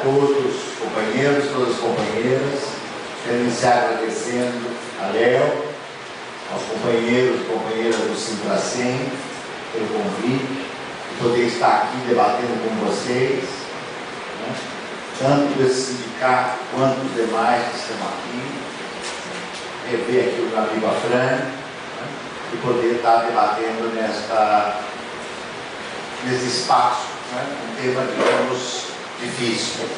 todos os companheiros, todas as companheiras. Quero iniciar agradecendo a Léo, aos companheiros e companheiras do Sintracem, pelo convite, de poder estar aqui debatendo com vocês, né? Tanto desse sindicato quanto os demais que estão aqui, rever aqui o meu amigo Afran, né? E poder estar debatendo nesse espaço, né? Um tema, digamos, difícil.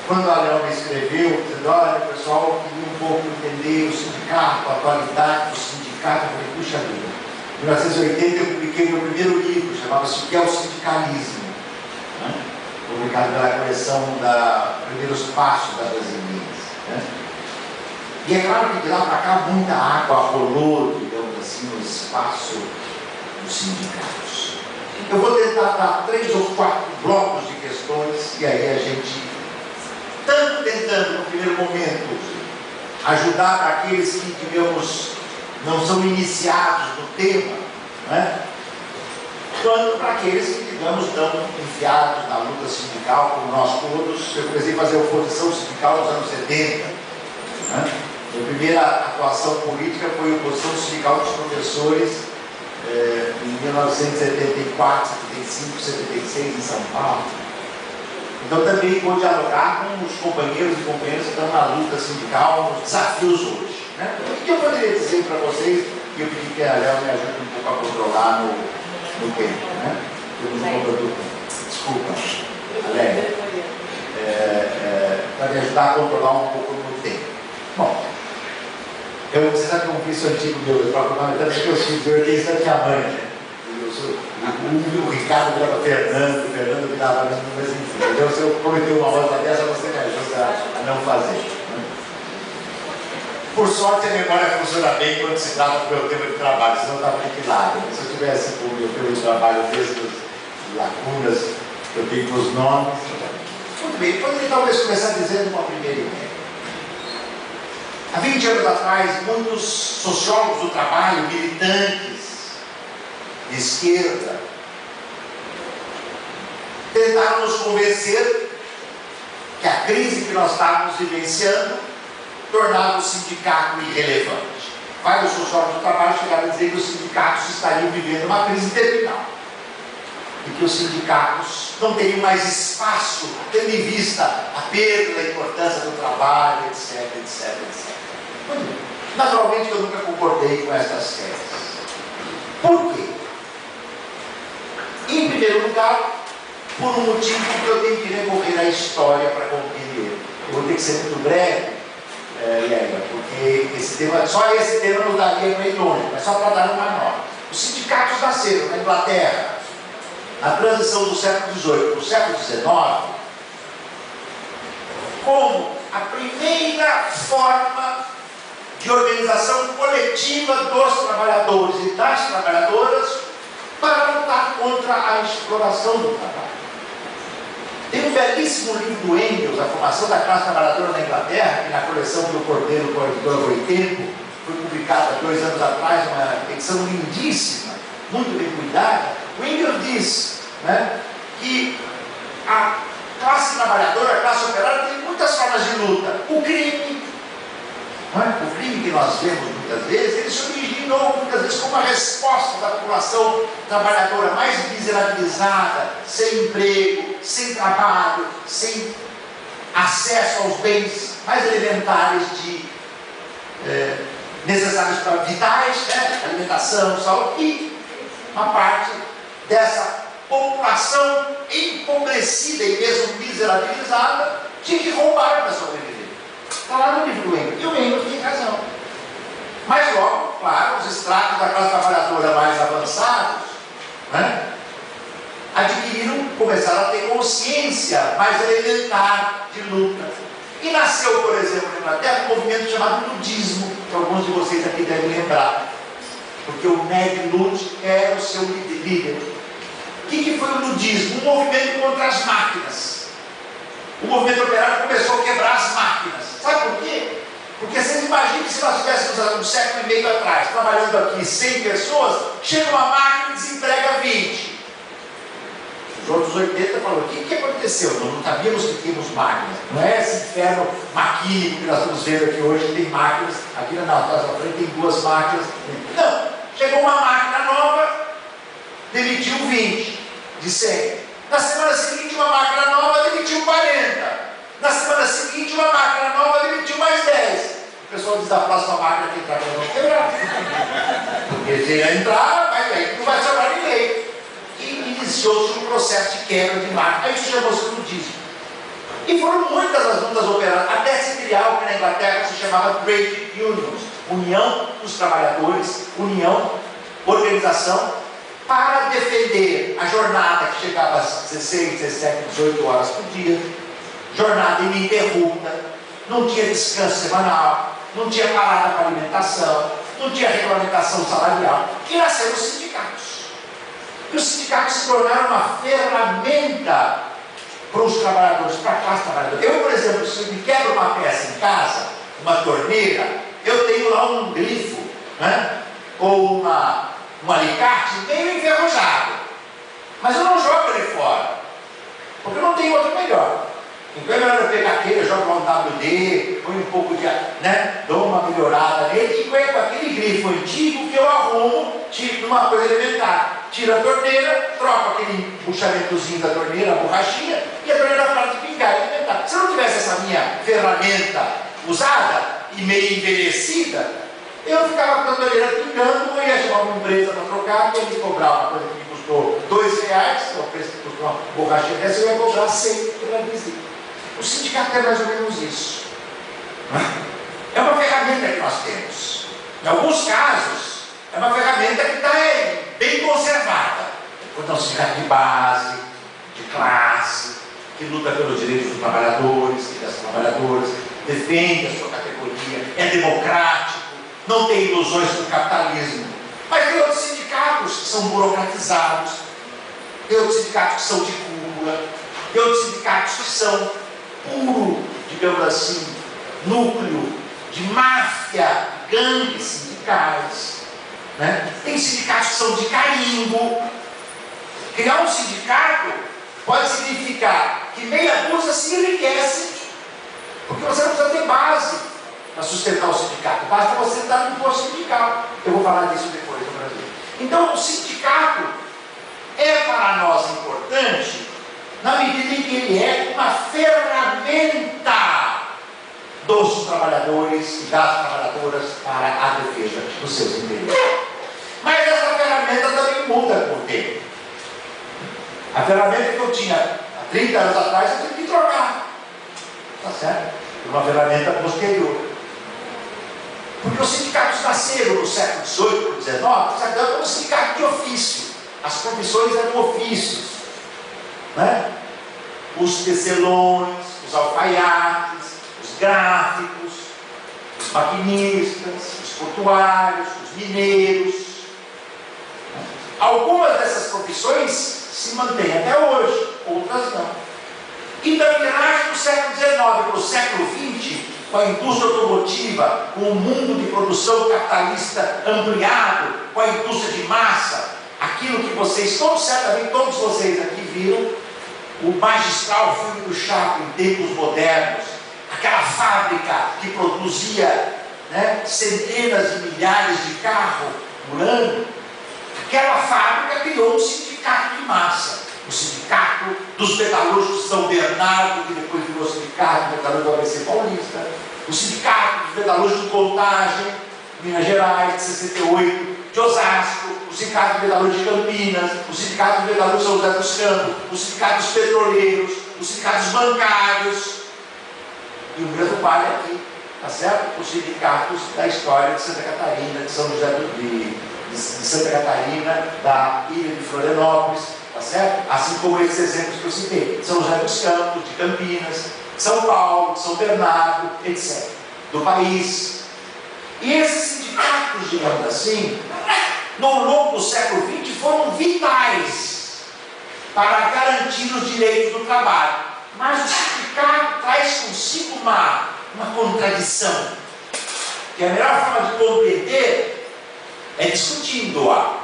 Quando a Léo me escreveu, dizendo, olha, pessoal, eu queria um pouco entender o sindicato, a atualidade do sindicato, eu falei, puxa vida. Em 1980 eu publiquei meu primeiro livro, chamava-se O que é o Sindicalismo, né? Publicado pela coleção da Primeiros Passos da Brasileiras, né? E é claro que de lá para cá muita água rolou, digamos assim, no espaço dos sindicatos. Eu vou tentar dar 3 ou 4 blocos de questões, e aí a gente, tanto tentando no primeiro momento ajudar aqueles que, digamos, não são iniciados no tema, né? Quanto para aqueles que, digamos, estão enfiados na luta sindical, como nós todos. Eu comecei a fazer oposição sindical nos anos 70, né? Minha primeira atuação política foi a oposição sindical dos professores em 1974, 75, 76, em São Paulo. Então também vou dialogar com os companheiros e companheiras que estão na luta sindical, nos desafios hoje, né? O que eu poderia dizer para vocês, que eu pedi que a Léo me ajude um pouco a controlar no tempo, né? Desculpa, Léo, para me ajudar a controlar um pouco no tempo. Bom, você sabe que é um vício antigo meu, eu falo tanto que meus filhos, eu tenho isso da minha mãe, né? O Ricardo virava Fernando, o Fernando virava mesmo, mas enfim. Então, se eu cometer uma rosa dessa, você me ajuda a não fazer, né? Por sorte, a memória funciona bem quando se trata do meu tema de trabalho, senão estava aniquilado. Se eu tivesse com o meu tema de trabalho desde as lacunas que eu tenho com os nomes. Muito bem, poderia talvez começar dizendo uma primeira ideia. Há 20 anos atrás, muitos sociólogos do trabalho, militantes de esquerda, tentaram nos convencer que a crise que nós estávamos vivenciando tornava o sindicato irrelevante. Vários sociólogos do trabalho chegaram a dizer que os sindicatos estariam vivendo uma crise terminal e que os sindicatos não teriam mais espaço, tendo em vista a perda da importância do trabalho, etc, etc, etc. Naturalmente eu nunca concordei com essas teses. Por quê? Em primeiro lugar, por um motivo que eu tenho que recorrer à história para compreender. Eu vou ter que ser muito breve, Lélia, porque só esse tema não daria para ir longe, mas só para dar uma nota. Os sindicatos nasceram na Inglaterra, na transição do século XVIII para o século XIX, como a primeira forma de organização coletiva dos trabalhadores e das trabalhadoras para lutar contra a exploração do trabalho. Tem um belíssimo livro do Engels, A Formação da Classe Trabalhadora na Inglaterra, que na coleção do Cordeiro com a editora Boitempo foi publicada 2 anos atrás, uma edição lindíssima, muito bem cuidada. O Engels diz, né, que a classe trabalhadora, a classe operária tem muitas formas de luta. O crime, o crime que nós vemos muitas vezes, ele se originou muitas vezes como uma resposta da população trabalhadora mais miserabilizada, sem emprego, sem trabalho, sem acesso aos bens mais elementares necessários para vitais, né? Alimentação, saúde, e uma parte dessa população empobrecida e mesmo miserabilizada tinha que roubar para sobreviver. Está lá no livro do Engels, e o Engels tem razão. Mas logo, claro, os estratos da classe trabalhadora mais avançados, né, começaram a ter consciência mais elementar de luta. E nasceu, por exemplo, na Inglaterra, um movimento chamado ludismo, que alguns de vocês aqui devem lembrar, porque o Ned Ludd era o seu líder. O que foi o ludismo? Um movimento contra as máquinas. O movimento operário começou a quebrar as máquinas. Sabe por quê? Porque vocês imaginem que se nós estivéssemos um século e meio atrás, trabalhando aqui 100 pessoas, chega uma máquina e desemprega 20. Os outros 80 falaram: o que aconteceu? Nós não sabíamos que tínhamos máquinas. Não é esse inferno maquínico que nós estamos vendo aqui hoje, tem máquinas. Aqui na nossa frente tem 2 máquinas. Não, chegou uma máquina nova, demitiu 20 de 100. Na semana seguinte, uma máquina nova demitiu 40. Na semana seguinte, uma máquina nova demitiu mais 10. O pessoal diz: a próxima máquina que entrar, nós vamos quebrar. Porque se entrar, não vai sobrar ninguém. E iniciou-se um processo de quebra de máquina. Aí isso chamou-se ludismo. E foram muitas as lutas operadas, até se criar o que na Inglaterra se chamava Trade Unions, União dos Trabalhadores, União, organização, para defender a jornada que chegava às 16, 17, 18 horas por dia, jornada ininterrupta, não tinha descanso semanal, não tinha parada para alimentação, não tinha regulamentação salarial, e nasceram os sindicatos. E os sindicatos se tornaram uma ferramenta para os trabalhadores, para a classe trabalhadora. Eu, por exemplo, se eu me quebro uma peça em casa, uma torneira, eu tenho lá um grifo, né? Ou um alicate meio enferrujado, mas eu não jogo ele fora, porque eu não tenho outro melhor. Então é melhor eu pegar aquele, eu jogo um WD, põe um pouco de, né, dou uma melhorada nele, e com aquele grifo antigo que eu arrumo, tipo uma coisa elementar. Tiro a torneira, troco aquele puxamentozinho da torneira, a borrachinha, e a torneira para de pingar e alimentar. Se eu não tivesse essa minha ferramenta usada e meio envelhecida, eu ficava com a torneira pingando, eu ia chamar uma empresa para trocar, e eles cobravam uma coisa que me custou R$2, o preço que custou uma borrachinha dessa, eu ia cobrar 100 pela visita. O sindicato é mais ou menos isso. É uma ferramenta que nós temos. Em alguns casos, é uma ferramenta que está bem conservada. Quando é um sindicato de base, de classe, que luta pelos direitos dos trabalhadores e das trabalhadoras, defende a sua categoria, é democrático, não tem ilusões do capitalismo. Mas tem outros sindicatos que são burocratizados, tem outros sindicatos que são de cúpula, tem outros sindicatos que são puro, digamos assim, núcleo de máfia, gangues sindicais, né? Tem sindicatos que são de carimbo. Criar um sindicato pode significar que meia dúzia se enriquece, porque você não precisa ter base para sustentar o sindicato, basta você dar um imposto sindical. Eu vou falar disso depois no Brasil. Então o sindicato é para nós importante na medida em que ele é uma ferramenta dos trabalhadores e das trabalhadoras para a defesa dos seus interesses. Mas essa ferramenta também muda com o tempo. A ferramenta que eu tinha há 30 anos atrás, eu tive que trocar. Tá certo? Uma ferramenta posterior. Porque os sindicatos nasceram no século XVIII, XIX, como sindicato de ofício. As profissões eram ofícios, né? Os tecelões, os alfaiates, os gráficos, os maquinistas, os portuários, os mineiros. Algumas dessas profissões se mantêm até hoje, outras não. E da viragem do século XIX para o século XX, com a indústria automotiva, com o mundo de produção capitalista ampliado, com a indústria de massa, aquilo que vocês, certamente todos vocês aqui viram, o magistral filme do Chaplin em tempos modernos, aquela fábrica que produzia, né, centenas de milhares de carros por ano, aquela fábrica criou um sindicato de massa, o sindicato dos metalúrgicos de São Bernardo, que depois virou sindicato metalúrgico do ABC Paulista, o sindicato dos metalúrgicos de Contagem, Minas Gerais, de 68, de Osasco, o sindicato de metalúrgicos de Campinas, o sindicato de metalúrgicos de São José dos Campos, o sindicato dos petroleiros, os sindicatos bancários, e o mesmo vale aqui, tá certo? Os sindicatos da história de Santa Catarina, de São José de Santa Catarina, da ilha de Florianópolis, tá certo? Assim como esses exemplos que eu citei, São José dos Campos, de Campinas, São Paulo, São Bernardo, etc., do país. E esses sindicatos, digamos assim, no longo do século XX foram vitais para garantir os direitos do trabalho. Mas o sindicato traz consigo uma contradição, que a melhor forma de compreender é discutindo-a.